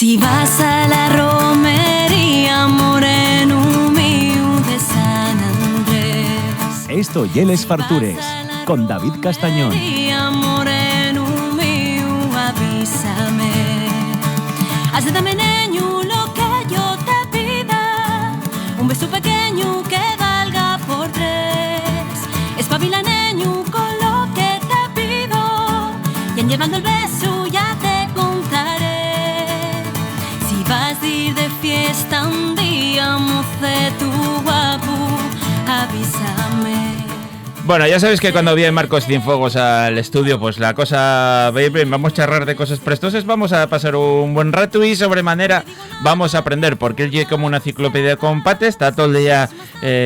Si vas a la romería, moreno mío de San Andrés. Esto y Les Fartures, con David Castañón. Moreno mío, avísame. Haz de dame, niño, lo que yo te pida. Un beso pequeño que valga por tres. Espabila, niño, con lo que te pido. Y en llevando el beso ya te contaré. Si vas a ir de fiesta un día, moceto guapo, avísame. Bueno, ya sabéis que cuando viene Marcos Cienfuegos al estudio, pues la cosa, baby, vamos a charlar de cosas prestosas, vamos a pasar un buen rato y sobremanera vamos a aprender, porque él llega como una enciclopedia con pate, está todo el día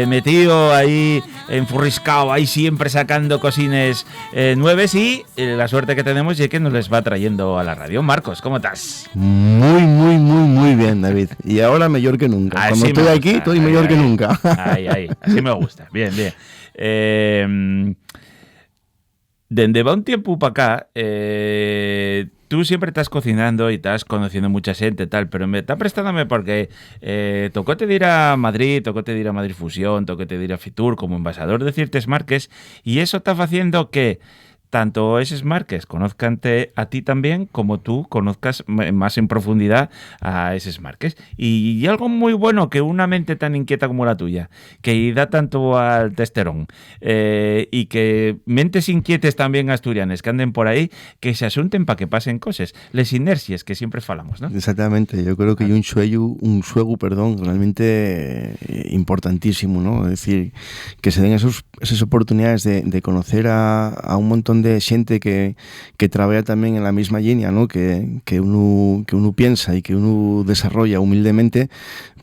metido ahí, enfurriscado, ahí siempre sacando cosines nuevas y la suerte que tenemos es que nos les va trayendo a la radio. Marcos, ¿cómo estás? Muy bien, David. Y ahora mejor que nunca. Así Cuando estoy aquí, estoy mejor que nunca. Ahí, así me gusta. Bien. Desde va un tiempo para acá, tú siempre estás cocinando y estás conociendo mucha gente tal, pero me está prestándome porque tocó te ir a Madrid, tocó te ir a Madrid Fusión, tocó te ir a Fitur como embajador de ciertas marcas y eso está haciendo que tanto esos marques conozcan a ti también como tú conozcas más en profundidad a esos marques. Y algo muy bueno que una mente tan inquieta como la tuya, que da tanto al testerón, y que mentes inquietes también asturianes que anden por ahí, que se asunten para que pasen cosas. Les inercias que siempre falamos, ¿no? Exactamente, yo creo que hay un suegu, realmente importantísimo, ¿no? Es decir, que se den esas oportunidades de conocer a un montón de gente que trabaja también en la misma línea, ¿no? que uno piensa y que uno desarrolla humildemente,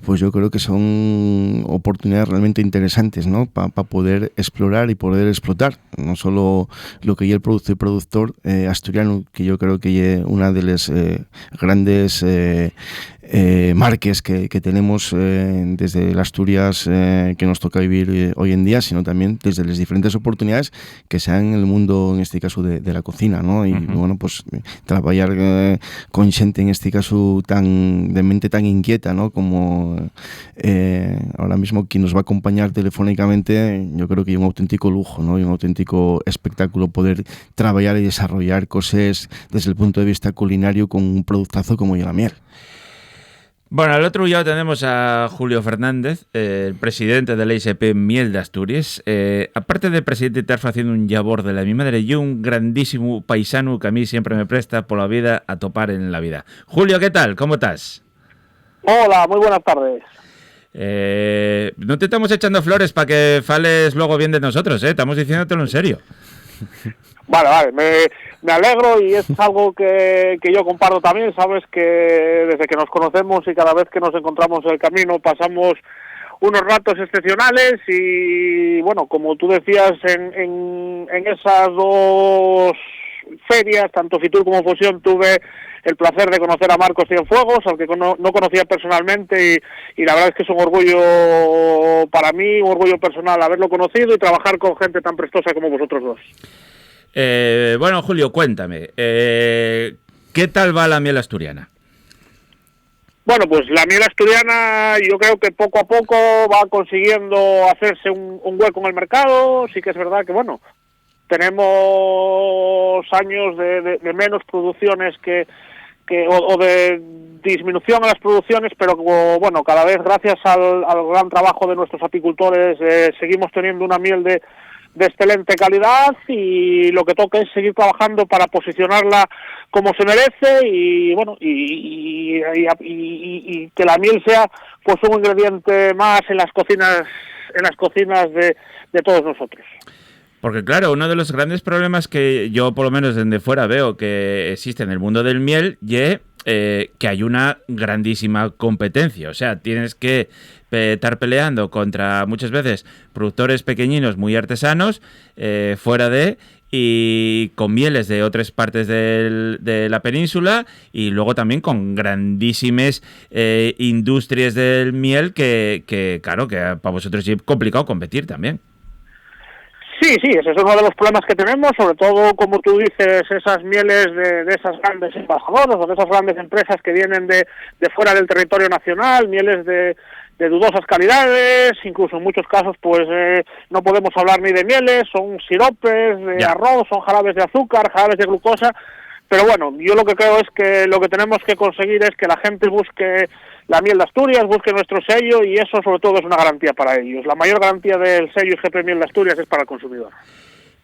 pues yo creo que son oportunidades realmente interesantes, ¿no? Para poder explorar y poder explotar no solo lo que es el productor asturiano, que yo creo que es una de las grandes marques que tenemos desde las Asturias que nos toca vivir hoy en día, sino también desde las diferentes oportunidades que se dan en el mundo, en este caso de la cocina, ¿no? Y bueno, pues trabajar con gente en este caso de mente tan inquieta, ¿no? Como ahora mismo quien nos va a acompañar telefónicamente, yo creo que es un auténtico lujo, ¿no? Y un auténtico espectáculo poder trabajar y desarrollar cosas desde el punto de vista culinario con un productazo como la miel. Bueno, al otro lado tenemos a Julio Fernández, el presidente de la ISP Miel de Asturias. Aparte de presidente, estar haciendo un labor de la mi madre y un grandísimo paisano que a mí siempre me presta por la vida a topar en la vida. Julio, ¿qué tal? ¿Cómo estás? Hola, muy buenas tardes. No te estamos echando flores para que fales luego bien de nosotros, estamos diciéndotelo en serio. Vale, me alegro y es algo que yo comparto también. Sabes que desde que nos conocemos y cada vez que nos encontramos en el camino pasamos unos ratos excepcionales y bueno, como tú decías, en esas dos ferias, tanto Fitur como Fusión, tuve el placer de conocer a Marcos Cienfuegos, al que no conocía personalmente y la verdad es que es un orgullo para mí, un orgullo personal haberlo conocido y trabajar con gente tan prestosa como vosotros dos. Bueno, Julio, cuéntame, ¿qué tal va la miel asturiana? Bueno, pues la miel asturiana yo creo que poco a poco va consiguiendo hacerse un hueco en el mercado. Sí que es verdad que, bueno, tenemos años de menos producciones o de disminución en las producciones, pero bueno, cada vez gracias al gran trabajo de nuestros apicultores seguimos teniendo una miel de excelente calidad y lo que toca es seguir trabajando para posicionarla como se merece y bueno y que la miel sea pues un ingrediente más en las cocinas de todos nosotros. Porque claro, uno de los grandes problemas que yo por lo menos desde fuera veo que existe en el mundo del miel es que hay una grandísima competencia, o sea, tienes que estar peleando contra muchas veces productores pequeñinos muy artesanos y con mieles de otras partes de la península y luego también con grandísimas industrias del miel que claro, que para vosotros es complicado competir también. Sí, ese es uno de los problemas que tenemos, sobre todo, como tú dices, esas mieles de esas grandes embajadoras o de esas grandes empresas que vienen de fuera del territorio nacional, mieles de dudosas calidades, incluso en muchos casos pues no podemos hablar ni de mieles, son siropes de arroz, son jarabes de azúcar, jarabes de glucosa, pero bueno, yo lo que creo es que lo que tenemos que conseguir es que la gente busque la miel de Asturias, busque nuestro sello, y eso sobre todo es una garantía para ellos. La mayor garantía del sello IGP Miel de Asturias es para el consumidor.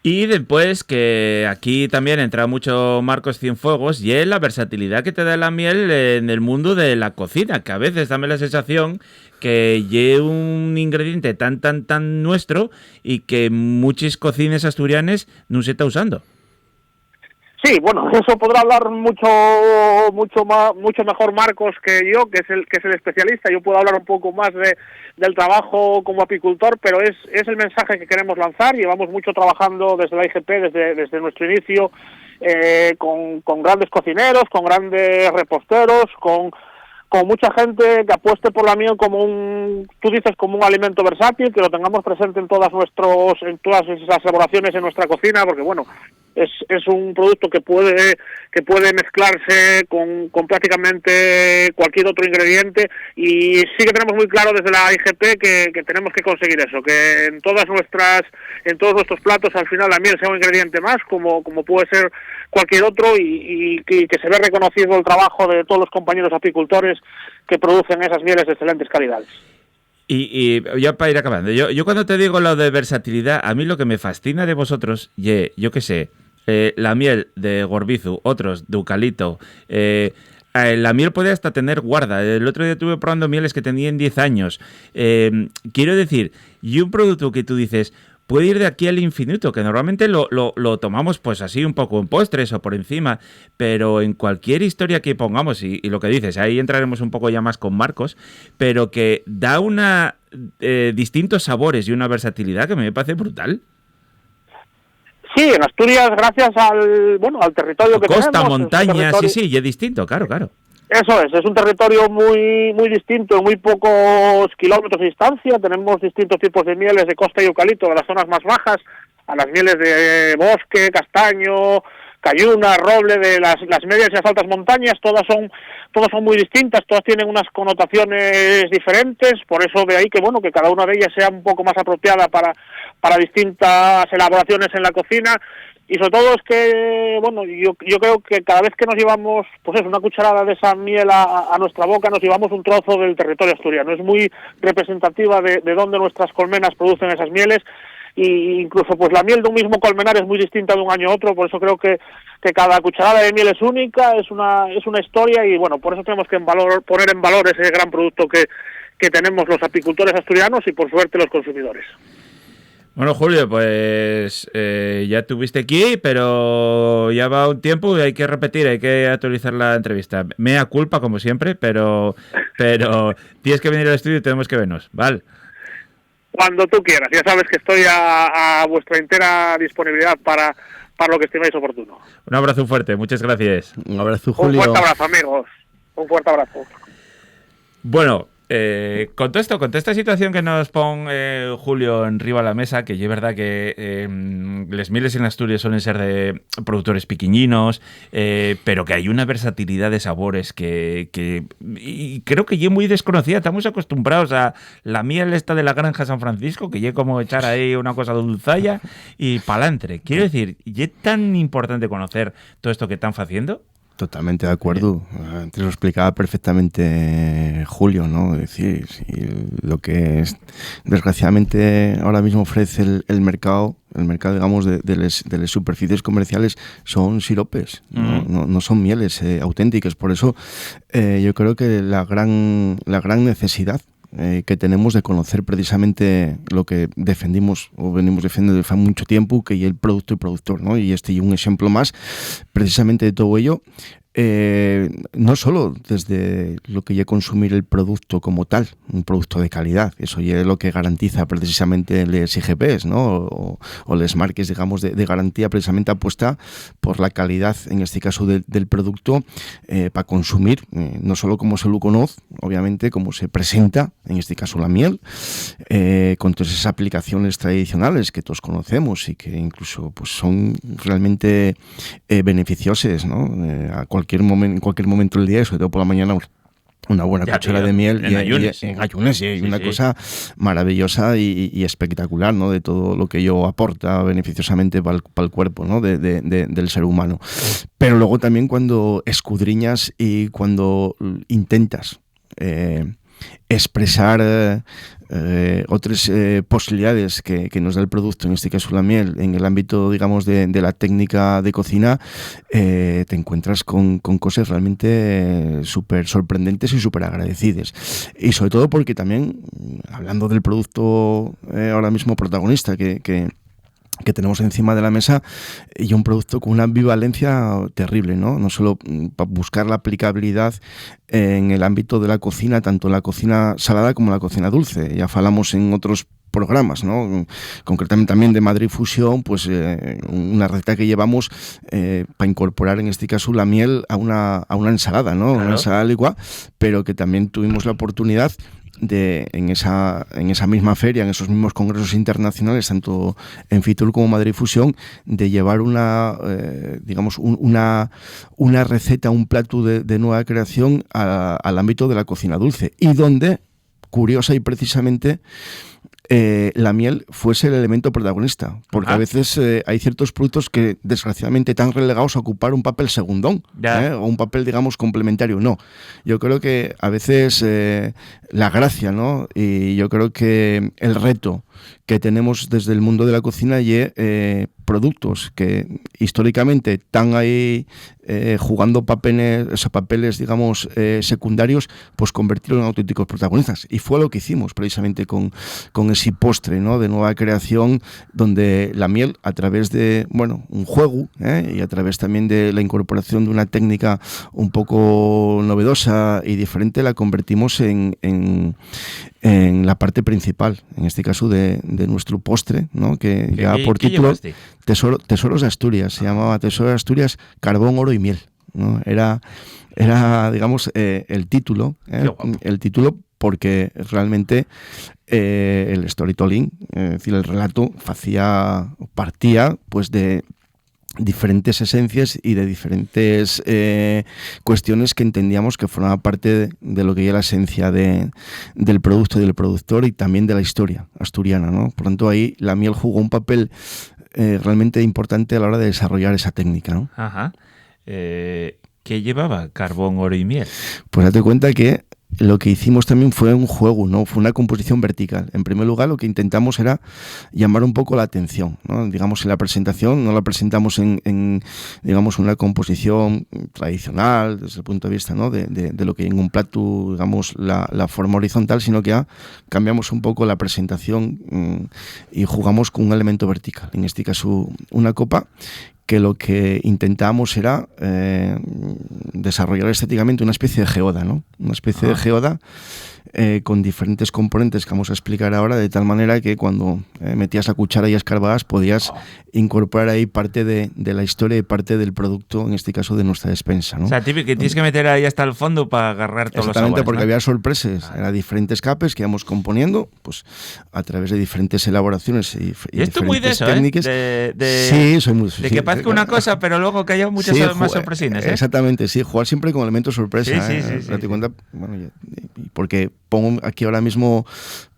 Y después que aquí también entra mucho Marcos Cienfuegos, y es la versatilidad que te da la miel en el mundo de la cocina, que a veces dame la sensación que lleva un ingrediente tan nuestro y que muchas cocinas asturianas no se está usando. Sí, bueno, eso podrá hablar mucho mejor Marcos que yo, que es el especialista. Yo puedo hablar un poco más del trabajo como apicultor, pero es el mensaje que queremos lanzar. Llevamos mucho trabajando desde la IGP, desde nuestro inicio, con grandes cocineros, con grandes reposteros, con mucha gente que apueste por la miel como un alimento versátil, que lo tengamos presente en todas esas elaboraciones en nuestra cocina, porque bueno, es un producto que puede mezclarse con prácticamente cualquier otro ingrediente, y sí que tenemos muy claro desde la IGP que tenemos que conseguir eso, que en todos nuestros platos al final la miel sea un ingrediente más, como puede ser cualquier otro, y que se ve reconocido el trabajo de todos los compañeros apicultores que producen esas mieles de excelentes calidades. Y ya para ir acabando, yo cuando te digo lo de versatilidad, a mí lo que me fascina de vosotros, yo qué sé, la miel de Gorbizu, otros de eucalipto, la miel puede hasta tener guarda. El otro día estuve probando mieles que tenían 10 años. Quiero decir, y un producto que tú dices puede ir de aquí al infinito, que normalmente lo tomamos pues así un poco en postres o por encima, pero en cualquier historia que pongamos, y lo que dices, ahí entraremos un poco ya más con Marcos, pero que da distintos sabores y una versatilidad que me parece brutal. Sí, en Asturias, gracias al territorio que tenemos. Costa, montaña, sí, y es distinto, claro. Eso es un territorio muy distinto, en muy pocos kilómetros de distancia. Tenemos distintos tipos de mieles de costa y eucalipto, de las zonas más bajas, a las mieles de bosque, castaño, cayuna, roble, de las medias y las altas montañas. Todas son muy distintas, todas tienen unas connotaciones diferentes, por eso de ahí que cada una de ellas sea un poco más apropiada para distintas elaboraciones en la cocina. Y sobre todo es que, yo creo que cada vez que nos llevamos, una cucharada de esa miel a nuestra boca, nos llevamos un trozo del territorio asturiano. Es muy representativa de dónde nuestras colmenas producen esas mieles, y incluso la miel de un mismo colmenar es muy distinta de un año a otro. Por eso creo que cada cucharada de miel es única, es una historia, y por eso tenemos que poner en valor ese gran producto que tenemos los apicultores asturianos y por suerte los consumidores. Bueno, Julio, pues ya estuviste aquí, pero ya va un tiempo y hay que repetir, hay que actualizar la entrevista. Mea culpa, como siempre, pero tienes que venir al estudio y tenemos que vernos, ¿vale? Cuando tú quieras, ya sabes que estoy a vuestra entera disponibilidad para lo que estiméis oportuno. Un abrazo fuerte, muchas gracias. Un abrazo, Julio. Un fuerte abrazo, amigos. Un fuerte abrazo. Bueno, con esta situación que nos pone Julio en riba a la mesa, que es verdad que les mieles en Asturias suelen ser de productores piquiñinos, pero que hay una versatilidad de sabores que y creo que es muy desconocida. Estamos acostumbrados a la miel esta de la granja San Francisco, que es como echar ahí una cosa dulzalla y palantre. Quiero decir, ¿y es tan importante conocer todo esto que están haciendo? Totalmente de acuerdo. Antes lo explicaba perfectamente Julio, ¿no? Es decir, lo que desgraciadamente ahora mismo ofrece el mercado, digamos, de las superficies comerciales son siropes, no son mieles auténticas. Por eso yo creo que la gran necesidad que tenemos de conocer precisamente lo que defendimos o venimos defendiendo desde hace mucho tiempo, que es el producto y productor, ¿no? Y este es un ejemplo más precisamente de todo ello. no solo desde lo que ya consumir el producto como tal, un producto de calidad, eso ya es lo que garantiza precisamente les IGPs, ¿no? o les marques, digamos, de garantía, precisamente apuesta por la calidad, en este caso del producto, para consumir, no solo como se lo conoce, obviamente, como se presenta, en este caso la miel, con todas esas aplicaciones tradicionales que todos conocemos y que incluso pues son realmente beneficiosas, ¿no? En cualquier momento del día, sobre todo por la mañana, una buena cuchara de miel en ayunes. En ayunes, y una cosa maravillosa y espectacular, ¿no? De todo lo que ello aporta beneficiosamente para el cuerpo, ¿no? Del ser humano. Pero luego también cuando escudriñas y cuando intentas expresar otras posibilidades que nos da el producto, en este caso la miel, en el ámbito, digamos, de la técnica de cocina, te encuentras con cosas realmente súper sorprendentes y súper agradecidas. Y sobre todo porque también, hablando del producto ahora mismo protagonista que tenemos encima de la mesa, y un producto con una ambivalencia terrible, ¿no? No solo para buscar la aplicabilidad en el ámbito de la cocina, tanto en la cocina salada como en la cocina dulce. Ya hablamos en otros programas, ¿no? Concretamente también de Madrid Fusión, pues una receta que llevamos para incorporar en este caso la miel a una ensalada, ¿no? Claro. Una ensalada licuada, pero que también tuvimos la oportunidad en esa misma feria, en esos mismos congresos internacionales, tanto en Fitur como Madrid Fusión, de llevar una receta, un plato de nueva creación al ámbito de la cocina dulce, y donde, curiosa y precisamente, la miel fuese el elemento protagonista, porque a veces hay ciertos productos que desgraciadamente están relegados a ocupar un papel segundón, o un papel, digamos, complementario. No, yo creo que a veces la gracia, ¿no? Y yo creo que el reto que tenemos desde el mundo de la cocina y productos que históricamente están ahí jugando papeles, digamos, secundarios, pues convertirlo en auténticos protagonistas. Y fue lo que hicimos precisamente con ese postre, ¿no? De nueva creación, donde la miel, a través de, bueno, un juego, y a través también de la incorporación de una técnica un poco novedosa y diferente, la convertimos en la parte principal, en este caso de nuestro postre, ¿no? Que ya por título Tesoros de Asturias, se llamaba Tesoros de Asturias, Carbón, Oro y Miel, ¿no? Era digamos, el título, porque realmente el storytelling, es decir, el relato partía pues de diferentes esencias y de diferentes cuestiones que entendíamos que formaban parte de lo que era la esencia del producto y del productor, y también de la historia asturiana, ¿no? Por tanto, ahí la miel jugó un papel realmente importante a la hora de desarrollar esa técnica, ¿no? Ajá. ¿Qué llevaba Carbón, Oro y Miel? Pues date cuenta que lo que hicimos también fue un juego, ¿no? Fue una composición vertical. En primer lugar, lo que intentamos era llamar un poco la atención, ¿no? Digamos, en la presentación no la presentamos en digamos, una composición tradicional desde el punto de vista, ¿no? de lo que en un plato, digamos, la forma horizontal, sino que ya cambiamos un poco la presentación y jugamos con un elemento vertical. En este caso, una copa, que lo que intentábamos era desarrollar estéticamente una especie de geoda, ¿no? Una especie de geoda con diferentes componentes que vamos a explicar ahora, de tal manera que cuando metías la cuchara y escarbabas podías incorporar ahí parte de la historia y parte del producto, en este caso de nuestra despensa, ¿no? O sea, típico, que tienes que meter ahí hasta el fondo para agarrar todos los sabores. Exactamente, porque ¿no? había sorpresas, eran diferentes capes que íbamos componiendo, pues a través de diferentes elaboraciones y esto muy de eso, técnicas. Sí, soy muy... De que parezca una cosa, pero luego que haya muchas más sorpresines, ¿eh? Exactamente, sí, jugar siempre con elementos sorpresa. Date cuenta, bueno, porque pongo aquí ahora mismo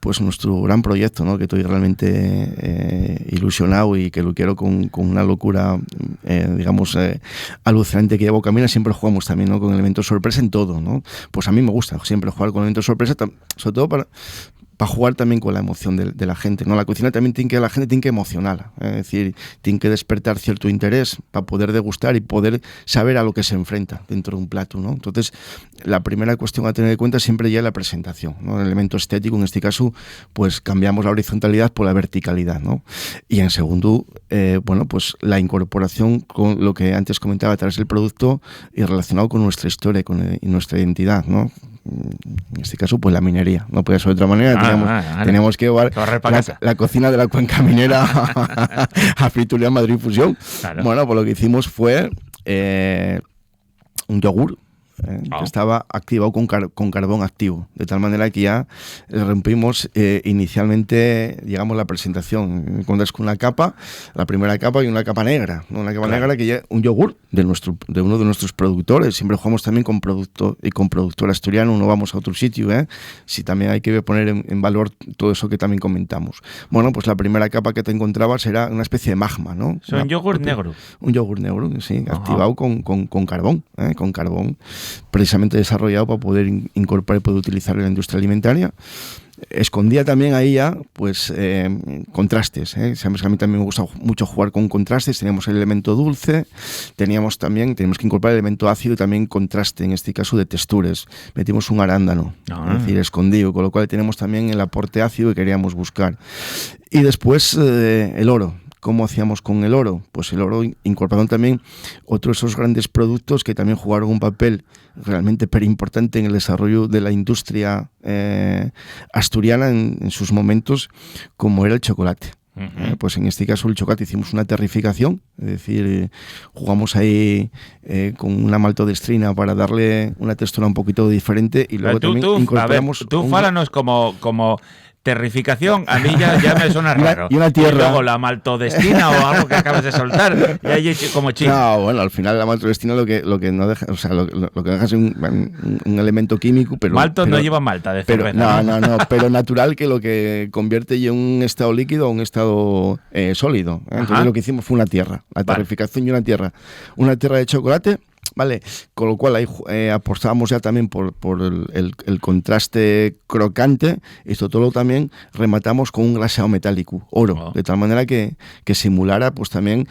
pues nuestro gran proyecto, ¿no? Que estoy realmente ilusionado y que lo quiero con una locura, digamos, alucinante que llevo camino. Siempre jugamos también, ¿no? Con elementos sorpresa en todo, ¿no? Pues a mí me gusta siempre jugar con elementos sorpresa, sobre todo para jugar también con la emoción de la gente, ¿no? La cocina también la gente tiene que emocionarla, es decir, tiene que despertar cierto interés para poder degustar y poder saber a lo que se enfrenta dentro de un plato, ¿no? Entonces, la primera cuestión a tener en cuenta siempre ya es la presentación, ¿no? El elemento estético, en este caso, pues cambiamos la horizontalidad por la verticalidad, ¿no? Y en segundo, bueno, pues la incorporación con lo que antes comentaba a través del producto y relacionado con nuestra historia y nuestra identidad, ¿no? En este caso, pues la minería. No puede ser de otra manera. Teníamos que llevar la cocina de la cuenca minera a Fritulia Madrid Fusión. Claro. Bueno, pues lo que hicimos fue un yogur que estaba activado con carbón activo, de tal manera que ya rompimos inicialmente, digamos, la presentación. Encuentras con una capa, la primera capa y una capa negra, ¿no? Una capa negra que ya un yogur de uno de nuestros productores. Siempre jugamos también con productor asturiano, no vamos a otro sitio, si también hay que poner en valor todo eso que también comentamos. Bueno, pues la primera capa que te encontrabas era una especie de magma, ¿no? Un yogur negro. Un yogur negro, sí, activado con carbón, con carbón, precisamente desarrollado para poder incorporar y poder utilizar en la industria alimentaria. Escondía también ahí ya, pues, contrastes. Sabes que a mí también me gusta mucho jugar con contrastes. Teníamos el elemento dulce, tenemos que incorporar el elemento ácido y también contraste, en este caso de texturas. Metimos un arándano, es decir, escondido, con lo cual tenemos también el aporte ácido que queríamos buscar. Y después el oro. ¿Cómo hacíamos con el oro? Pues el oro incorporaron también otros de esos grandes productos que también jugaron un papel realmente importante en el desarrollo de la industria asturiana en sus momentos, como era el chocolate. Pues en este caso el chocolate hicimos una terrificación, es decir, jugamos ahí con una maltodestrina para darle una textura un poquito diferente y luego también incorporamos... Fálanos como terrificación, a mí ya me suena raro. Y una tierra. Y luego la maltodestina o algo que acabas de soltar, y ahí como chino. No, bueno, al final la maltodestina lo que no deja, o sea, lo que deja es un elemento químico, pero... No lleva malta de cerveza. No, pero natural, que lo que convierte ya un estado líquido a un estado sólido. Entonces lo que hicimos fue una tierra, la terrificación y una tierra de chocolate. Vale, con lo cual ahí apostábamos ya también por el contraste crocante, y sobre todo también rematamos con un glaseado metálico, oro, de tal manera que simulara pues también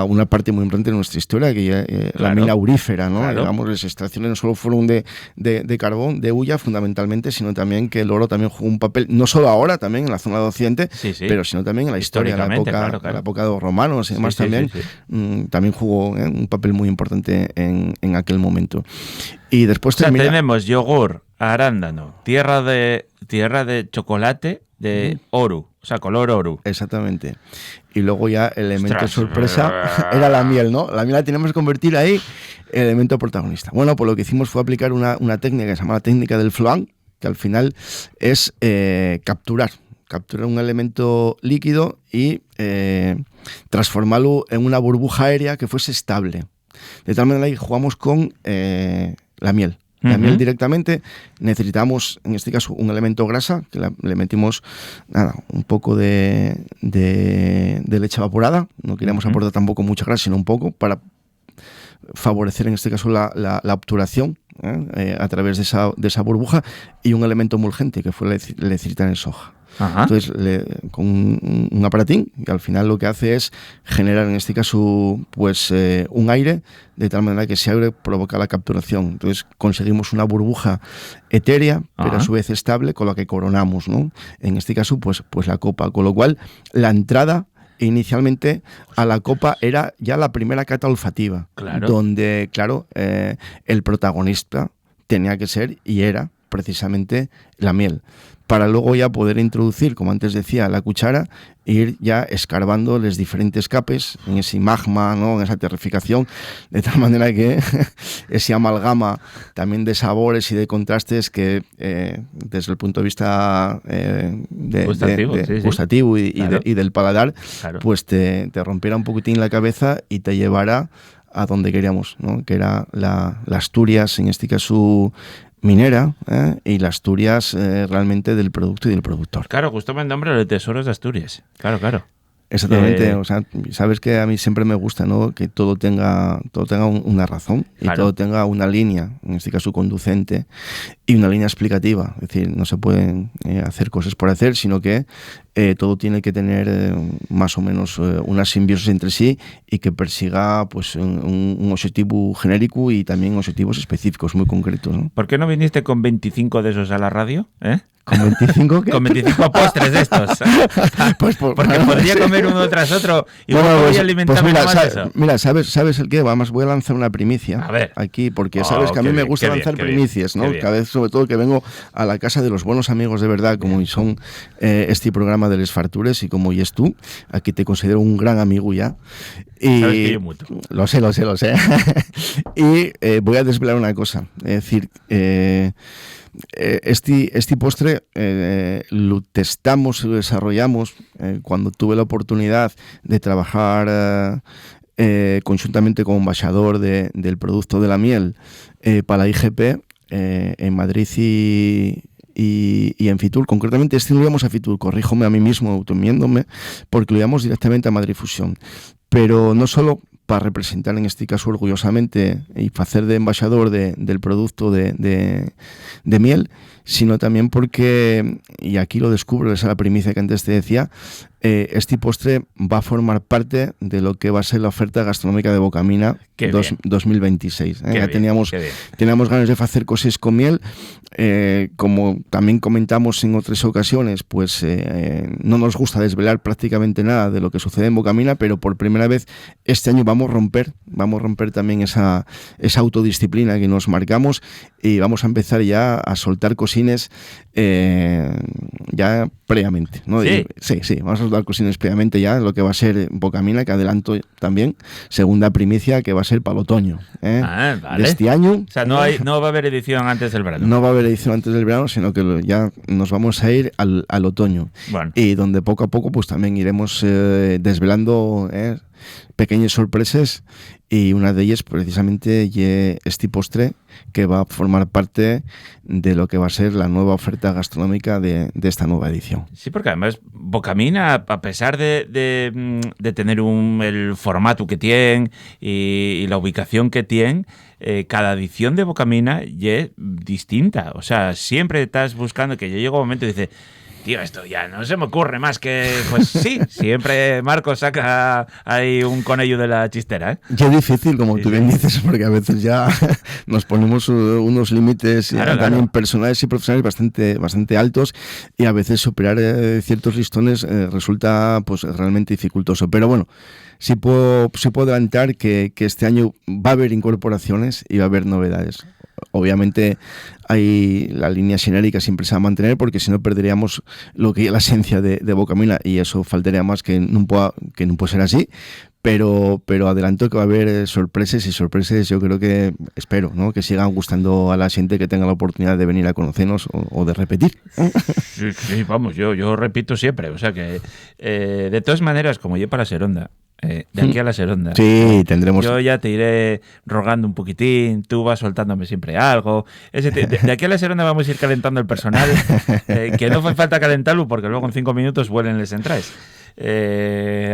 una parte muy importante de nuestra historia, que ya, la mina aurífera, ¿no? Digamos, las extracciones no solo fueron de carbón, de hulla fundamentalmente, sino también que el oro también jugó un papel, no solo ahora también en la zona de Occidente, pero sino también en la historia, en la época de los romanos y demás también. También jugó un papel muy importante en aquel momento. Y después tenemos yogur, arándano, tierra de chocolate de oro, o sea, color oro. Exactamente. Y luego ya el elemento sorpresa era la miel, ¿no? La miel la tenemos que convertir ahí el elemento protagonista. Bueno, pues lo que hicimos fue aplicar una técnica que se llama la técnica del flan, que al final es capturar un elemento líquido y transformarlo en una burbuja aérea que fuese estable. De tal manera que jugamos con la miel. La miel directamente. Necesitamos, en este caso, un elemento grasa, que le metimos un poco de leche evaporada. No queríamos aportar tampoco mucha grasa, sino un poco, para favorecer, en este caso, la obturación a través de esa burbuja, y un elemento emulgente, que fue la lecitina de soja. Entonces, con un aparatín, que al final lo que hace es generar, en este caso, pues un aire, de tal manera que ese aire provoca la capturación. Entonces conseguimos una burbuja etérea, pero a su vez estable, con la que coronamos, ¿no? En este caso, pues la copa. Con lo cual, la entrada inicialmente a la copa era ya la primera cata olfativa, donde, claro, el protagonista tenía que ser, y era precisamente, la miel, para luego ya poder introducir, como antes decía, la cuchara, e ir ya escarbando los diferentes capes en ese magma, ¿no? En esa terrificación, de tal manera que ese amalgama también de sabores y de contrastes que desde el punto de vista gustativo y del paladar, pues te rompiera un poquitín la cabeza y te llevara a donde queríamos, ¿no? Que era la Asturias, en este caso minera, y la Asturias realmente del producto y del productor. Claro, justo el nombre de Tesoros de Asturias. Claro. Exactamente, o sea, sabes que a mí siempre me gusta, ¿no? Que todo tenga una razón y claro, todo tenga una línea, en este caso conducente, y una línea explicativa. Es decir, no se pueden hacer cosas por hacer, sino que todo tiene que tener más o menos una simbiosis entre sí y que persiga pues un objetivo genérico y también objetivos específicos muy concretos, ¿no? ¿Por qué no viniste con 25 de esos a la radio? ¿Con 25 qué? Con 25 postres de estos. Pues porque podría comer uno tras otro y luego voy a alimentarme más de eso. Mira, ¿sabes el qué? Vamos, voy a lanzar una primicia a ver. aquí, porque sabes que a mí me gusta lanzar primicias, ¿no? Cada vez, sobre todo, que vengo a la casa de los buenos amigos de verdad, como son este programa de Les Fartures y como y es tú, aquí te considero un gran amigo ya. Y sabes que yo mucho. Lo sé. Y voy a desvelar una cosa, es decir, este postre lo testamos y lo desarrollamos cuando tuve la oportunidad de trabajar conjuntamente como embajador del producto de la miel para la IGP en Madrid y en Fitur. Concretamente este lo íbamos a Fitur, corríjome a mí mismo autoenmiéndome, porque lo íbamos directamente a Madrid Fusión, pero no solo para representar en este caso orgullosamente y hacer de embajador del producto de miel, sino también porque, y aquí lo descubro, esa es la primicia que antes te decía, este postre va a formar parte de lo que va a ser la oferta gastronómica de Bocamina 2026. Ya teníamos ganas de hacer cosas con miel, como también comentamos en otras ocasiones, pues no nos gusta desvelar prácticamente nada de lo que sucede en Bocamina, pero por primera vez este año vamos a romper también esa autodisciplina que nos marcamos y vamos a empezar ya a soltar cocines ya previamente, ¿no? Sí, vamos a soltar cocines previamente ya lo que va a ser Bocamina, que adelanto también, segunda primicia que va a ser para el otoño vale. de este año. O sea, no va a haber edición antes del verano. No va a haber edición antes del verano, sino que ya nos vamos a ir al otoño. Bueno. Y donde poco a poco pues también iremos desvelando pequeñas sorpresas, y una de ellas precisamente este postre que va a formar parte de lo que va a ser la nueva oferta gastronómica de esta nueva edición. Sí, porque además Bocamina, a pesar de tener el formato que tiene y la ubicación que tiene, cada edición de Bocamina ya es distinta. O sea, siempre estás buscando, que yo llego a un momento y dice, tío, esto ya no se me ocurre más que... Pues sí, siempre Marcos saca ahí un conello de la chistera, ¿eh? Ya es difícil, como tú bien dices, porque a veces ya nos ponemos unos límites también personales y profesionales bastante altos, y a veces superar ciertos listones resulta pues realmente dificultoso. Pero bueno, sí puedo adelantar que este año va a haber incorporaciones y va a haber novedades. Obviamente la línea genérica siempre se va a mantener, porque si no perderíamos lo que es la esencia de Bocamina, y eso faltaría más que no pueda ser así. Pero adelanto que va a haber sorpresas, y sorpresas yo creo que, espero, ¿no?, que sigan gustando a la gente que tenga la oportunidad de venir a conocernos o de repetir. Sí, vamos, yo repito siempre, o sea que de todas maneras, como yo para Seronda, de aquí a la Seronda. Sí, tendremos. Yo ya te iré rogando un poquitín, tú vas soltándome siempre algo. De aquí a la Seronda vamos a ir calentando el personal, que no hace falta calentarlo porque luego en 5 minutos vuelen les entráis.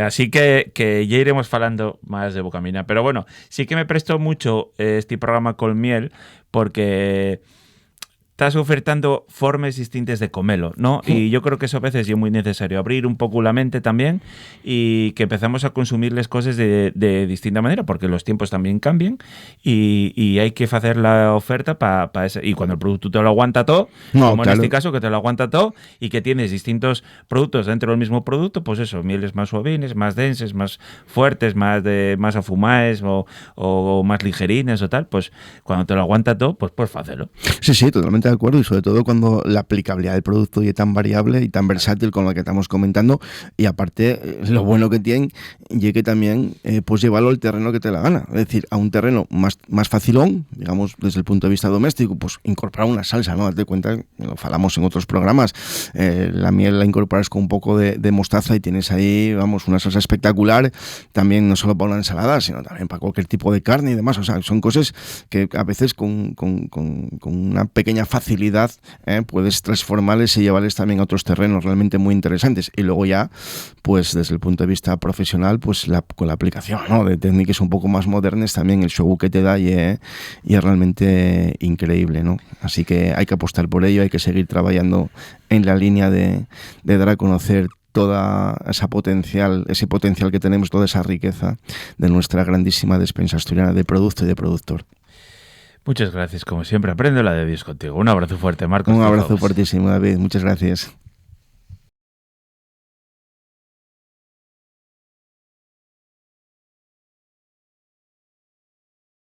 Así que ya iremos hablando más de Bocamina. Pero bueno, sí que me presto mucho este programa con miel, porque estás ofertando formas distintas de comelo, ¿no? Y yo creo que eso a veces es muy necesario, abrir un poco la mente también, y que empezamos a consumirles cosas de distinta manera, porque los tiempos también cambian, y hay que hacer la oferta para eso. Y cuando el producto te lo aguanta todo, como en este caso, que te lo aguanta todo, y que tienes distintos productos dentro del mismo producto, pues eso, mieles más suavines, más densas, más fuertes, más afumaes o más ligerines o tal, pues cuando te lo aguanta todo, pues puedes hacerlo. Sí, totalmente de acuerdo, y sobre todo cuando la aplicabilidad del producto es tan variable y tan versátil con lo que estamos comentando, y aparte lo bueno que tiene y que también puedes llevarlo al terreno que te la gana, es decir, a un terreno más facilón, digamos, desde el punto de vista doméstico, pues incorporar una salsa, ¿no? Date cuenta, lo falamos en otros programas, la miel la incorporas con un poco de mostaza y tienes ahí, vamos, una salsa espectacular, también no solo para una ensalada, sino también para cualquier tipo de carne y demás. O sea, son cosas que a veces con una pequeña falta facilidad puedes transformarles y llevarles también a otros terrenos realmente muy interesantes. Y luego ya, pues desde el punto de vista profesional, pues con la aplicación, ¿no?, de técnicas un poco más modernas, también el show que te da y es realmente increíble, ¿no? Así que hay que apostar por ello, hay que seguir trabajando en la línea de dar a conocer toda ese potencial que tenemos, toda esa riqueza de nuestra grandísima despensa asturiana de producto y de productor. Muchas gracias, como siempre. Aprendo la de Dios contigo. Un abrazo fuerte, Marcos. Un abrazo fuertísimo, David. Muchas gracias.